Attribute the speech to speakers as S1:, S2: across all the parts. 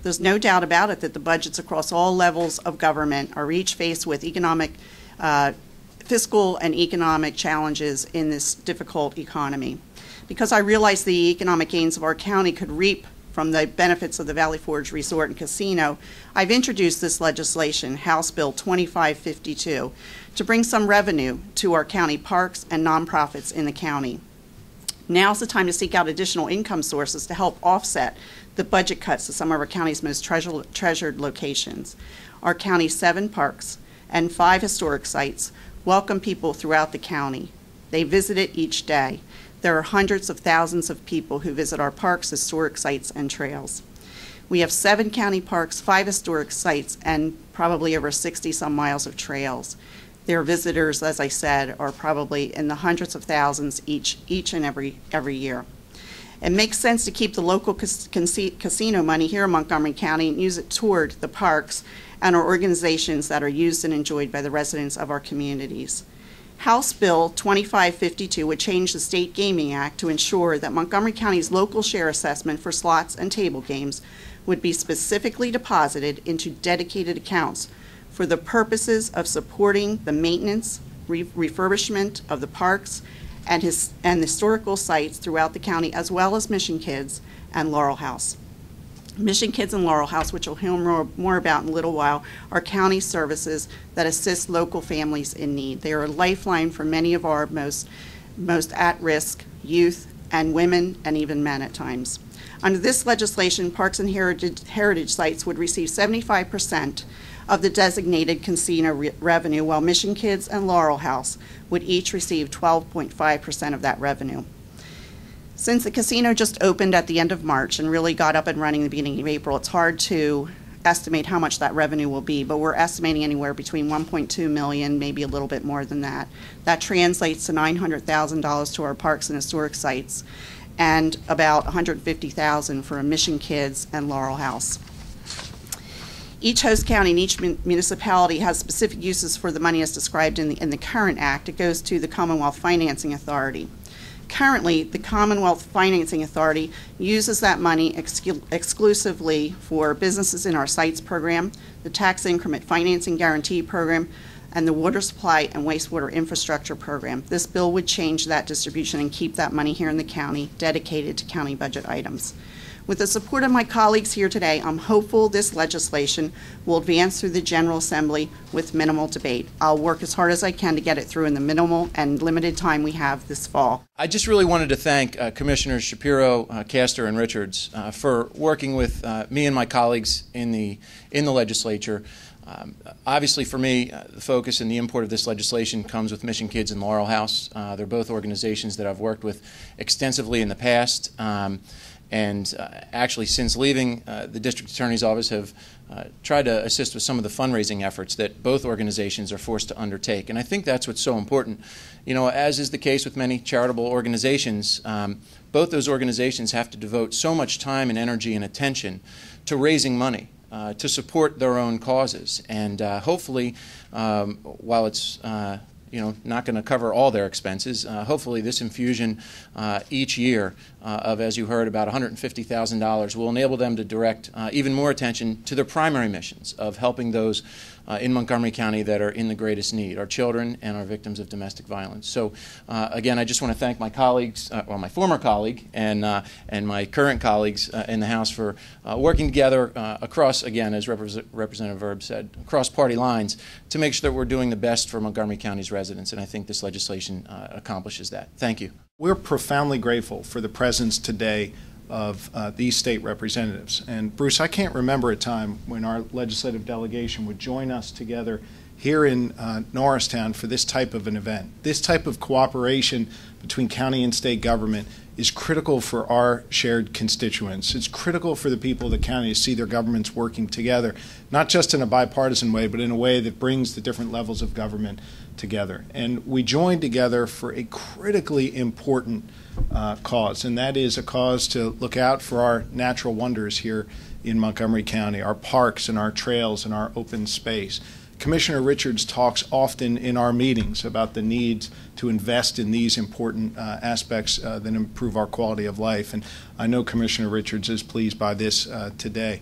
S1: There's no doubt about it that the budgets across all levels of government are each faced with fiscal and economic challenges in this difficult economy. Because I realize the economic gains of our county could reap from the benefits of the Valley Forge Resort and Casino, I've introduced this legislation, House Bill 2552, to bring some revenue to our county parks and nonprofits in the county. Now's the time to seek out additional income sources to help offset the budget cuts to some of our county's most treasured locations. Our county's 7 parks and 5 historic sites welcome people throughout the county. They visit it each day. There are hundreds of thousands of people who visit our parks, historic sites, and trails. We have 7 county parks, 5 historic sites, and probably over 60-some miles of trails. Their visitors, as I said, are probably in the hundreds of thousands each and every year. It makes sense to keep the local casino money here in Montgomery County and use it toward the parks and our organizations that are used and enjoyed by the residents of our communities. House Bill 2552 would change the State Gaming Act to ensure that Montgomery County's local share assessment for slots and table games would be specifically deposited into dedicated accounts for the purposes of supporting the maintenance, refurbishment of the parks and historical sites throughout the county, as well as Mission Kids and Laurel House. Mission Kids and Laurel House, which you'll hear more about in a little while, are county services that assist local families in need. They are a lifeline for many of our most at-risk youth and women and even men at times. Under this legislation, parks and heritage sites would receive 75% of the designated casino revenue, while Mission Kids and Laurel House would each receive 12.5% of that revenue. Since the casino just opened at the end of March and really got up and running at the beginning of April, it's hard to estimate how much that revenue will be, but we're estimating anywhere between $1.2 million, maybe a little bit more than that. That translates to $900,000 to our parks and historic sites, and about $150,000 for Mission Kids and Laurel House. Each host county and each municipality has specific uses for the money as described in the current act. It goes to the Commonwealth Financing Authority. Currently, the Commonwealth Financing Authority uses that money exclusively for businesses in our sites program, the tax increment financing guarantee program, and the water supply and wastewater infrastructure program. This bill would change that distribution and keep that money here in the county dedicated to county budget items. With the support of my colleagues here today, I'm hopeful this legislation will advance through the General Assembly with minimal debate. I'll work as hard as I can to get it through in the minimal and limited time we have this fall.
S2: I just really wanted to thank Commissioners Shapiro, Castor, and Richards for working with me and my colleagues in the legislature. Obviously, for me, the focus and the import of this legislation comes with Mission Kids and Laurel House. They're both organizations that I've worked with extensively in the past. And actually, since leaving the District Attorney's Office, have tried to assist with some of the fundraising efforts that both organizations are forced to undertake. And I think that's what's so important. You know, as is the case with many charitable organizations, both those organizations have to devote so much time and energy and attention to raising money to support their own causes. And hopefully, while it's not going to cover all their expenses. Hopefully this infusion each year of, as you heard, about $150,000 will enable them to direct even more attention to their primary missions of helping those in Montgomery County that are in the greatest need, our children and our victims of domestic violence. So again, I just want to thank my colleagues, my former colleague and my current colleagues in the House for working together across, again, as Representative Erb said, across party lines to make sure that we're doing the best for Montgomery County's residents, and I think this legislation accomplishes that. Thank you.
S3: We're profoundly grateful for the presence today of these state representatives. And Bruce, I can't remember a time when our legislative delegation would join us together here in Norristown for this type of an event. This type of cooperation between county and state government is critical for our shared constituents. It's critical for the people of the county to see their governments working together, not just in a bipartisan way, but in a way that brings the different levels of government together. And we joined together for a critically important cause, and that is a cause to look out for our natural wonders here in Montgomery County, our parks and our trails and our open space. Commissioner Richards talks often in our meetings about the needs to invest in these important aspects that improve our quality of life, and I know Commissioner Richards is pleased by this today.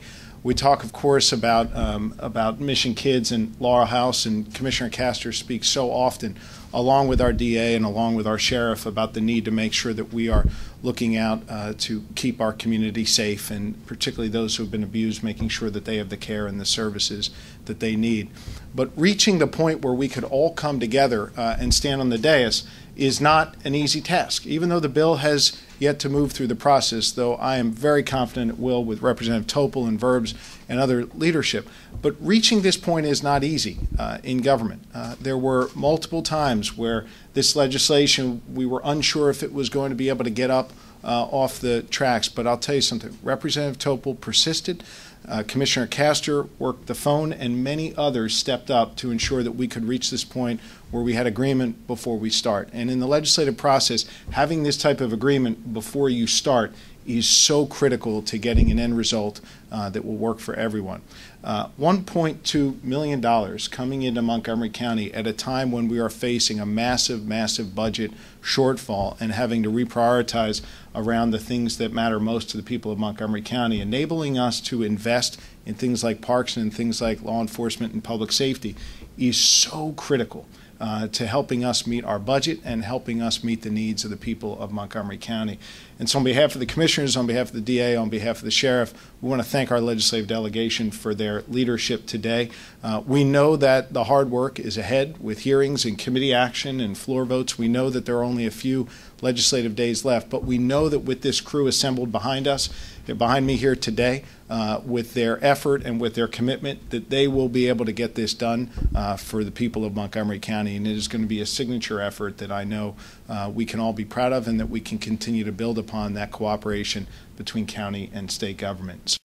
S3: We talk, of course, about Mission Kids and Laurel House, and Commissioner Castor speaks so often, along with our DA and along with our sheriff, about the need to make sure that we are looking out to keep our community safe, and particularly those who have been abused, making sure that they have the care and the services that they need. But reaching the point where we could all come together and stand on the dais is not an easy task, even though the bill has yet to move through the process, though I am very confident it will with Representative Topel and Verbs and other leadership. But reaching this point is not easy in government. There were multiple times where this legislation, we were unsure if it was going to be able to get up off the tracks. But I'll tell you something, Representative Topel persisted. Commissioner Castor worked the phone, and many others stepped up to ensure that we could reach this point where we had agreement before we start. And in the legislative process, having this type of agreement before you start is so critical to getting an end result that will work for everyone. $1.2 million coming into Montgomery County at a time when we are facing a massive, massive budget shortfall and having to reprioritize around the things that matter most to the people of Montgomery County, enabling us to invest in things like parks and things like law enforcement and public safety is so critical to helping us meet our budget and helping us meet the needs of the people of Montgomery County. And so on behalf of the commissioners, on behalf of the DA, on behalf of the sheriff, we want to thank our legislative delegation for their leadership today. We know that the hard work is ahead with hearings and committee action and floor votes. We know that there are only a few legislative days left, but we know that with this crew assembled behind us, they're behind me here today, with their effort and with their commitment, that they will be able to get this done for the people of Montgomery County. And it is going to be a signature effort that I know we can all be proud of, and that we can continue to build upon that cooperation between county and state governments.